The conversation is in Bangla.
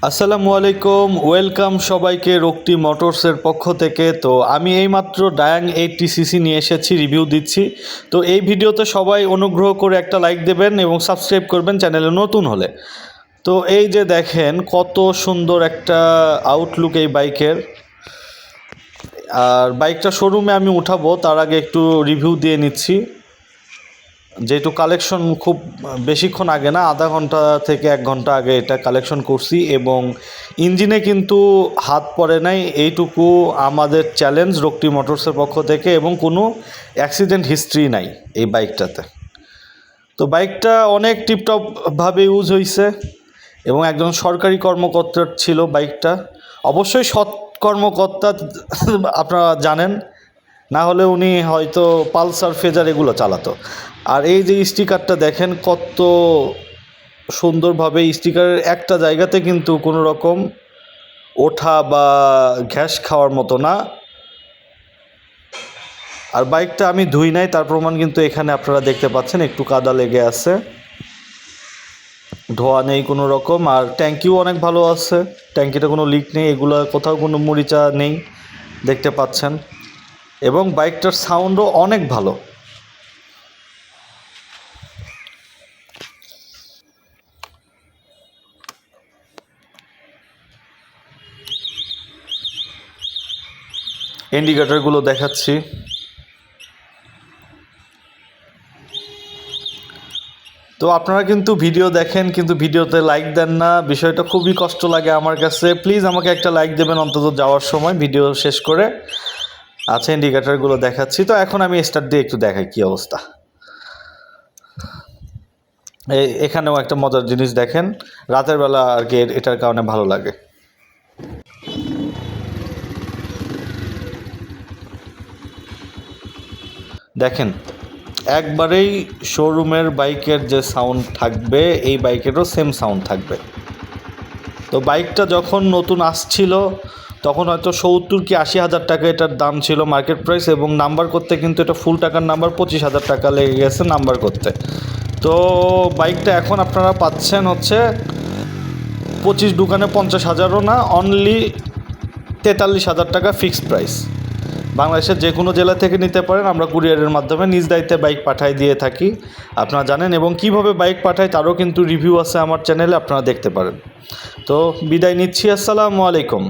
আসসালামু আলাইকুম, ওয়েলকাম সবাইকে রোকটি মোটরসের পক্ষ থেকে। তো আমি এইমাত্র ডায়াং 80cc নিয়ে এসেছি, রিভিউ দিচ্ছি। তো এই ভিডিওতে সবাই অনুগ্রহ করে একটা লাইক দেবেন এবং সাবস্ক্রাইব করবেন চ্যানেলে নতুন হলে। তো এই যে দেখেন কত সুন্দর একটা আউটলুক এই বাইকের। আর বাইকটা শোরুমে আমি উঠাবো তার আগে একটু রিভিউ দিয়ে নিচ্ছি। যেহেতু কালেকশন খুব বেশিক্ষণ আগে না, আধা ঘন্টা থেকে 1 ঘন্টা আগে এটা কালেকশন করছি এবং ইঞ্জিনে কিন্তু হাত পড়ে নাই, এইটুকু আমাদের চ্যালেঞ্জ রোকটি মোটরসের পক্ষ থেকে। এবং কোনো অ্যাক্সিডেন্ট হিস্ট্রি নাই এই বাইকটাতে। তো বাইকটা অনেক টিপটপভাবে ইউজ হয়েছে এবং একজন সরকারি কর্মকর্তার ছিল বাইকটা। অবশ্যই সৎ কর্মকর্তা, আপনারা জানেন, না হলে উনি হয়তো পালসার ফেজার এগুলো চালাতো। আর এই যে স্টিকারটা দেখেন কত সুন্দরভাবে, স্টিকারের একটা জায়গাতে কিন্তু কোনো রকম ওঠা বা ঘ্যাস খাওয়ার মতো না। আর বাইকটা আমি ধুই নাই, তার প্রমাণ কিন্তু এখানে আপনারা দেখতে পাচ্ছেন, একটু কাদা লেগে আছে, ধোয়া নেই কোনো রকম। আর ট্যাঙ্কিও অনেক ভালো আছে, ট্যাঙ্কিটা কোনো লিক নেই, এগুলো কোথাও কোনো মরিচা নেই, দেখতে পাচ্ছেন। এবং বাইকটার সাউন্ডও অনেক ভালো। ইন্ডিকেটরগুলো দেখাচ্ছি। তো আপনারা কিন্তু ভিডিও দেখেন কিন্তু ভিডিওতে লাইক দেন না, বিষয়টা খুবই কষ্ট লাগে আমার কাছে। প্লিজ আমাকে একটা লাইক দেবেন অন্তত যাওয়ার সময় ভিডিও শেষ করে। আচ্ছা, ইন্ডিকেটরগুলো দেখাচ্ছি। তো এখন আমি স্টার্ট দিয়ে একটু দেখাই কী অবস্থা। এখানেও একটা মজার জিনিস দেখেন, রাতের বেলা আর কি এটার কারণে ভালো লাগে। দেখেন একবারেই শোরুমের বাইকের যে সাউন্ড থাকবে এই বাইকেরও সেম সাউন্ড থাকবে। তো বাইকটা যখন নতুন আসছিল তখন হয়তো 70 কি 80 হাজার টাকা এটার দাম ছিল মার্কেট প্রাইস, এবং নাম্বার করতে কিন্তু এটা ফুল টাকার নাম্বার 25,000 টাকা লেগে গেছে নাম্বার করতে। তো বাইকটা এখন আপনারা পাচ্ছেন হচ্ছে 25 দোকানে 50,000ও না, অনলি 43,000 টাকা ফিক্সড প্রাইস। বাংলাদেশের যে কোনো জেলা থেকে নিতে পারেন, আমরা কুরিয়ারের মাধ্যমে নিজ দায়িত্বে বাইক পাঠাই দিয়ে থাকি, আপনারা জানেন। এবং কিভাবে বাইক পাঠাই তারও কিন্তু রিভিউ আছে আমার চ্যানেলে, আপনারা দেখতে পারেন। তো বিদায় নিচ্ছি, আসসালামু আলাইকুম।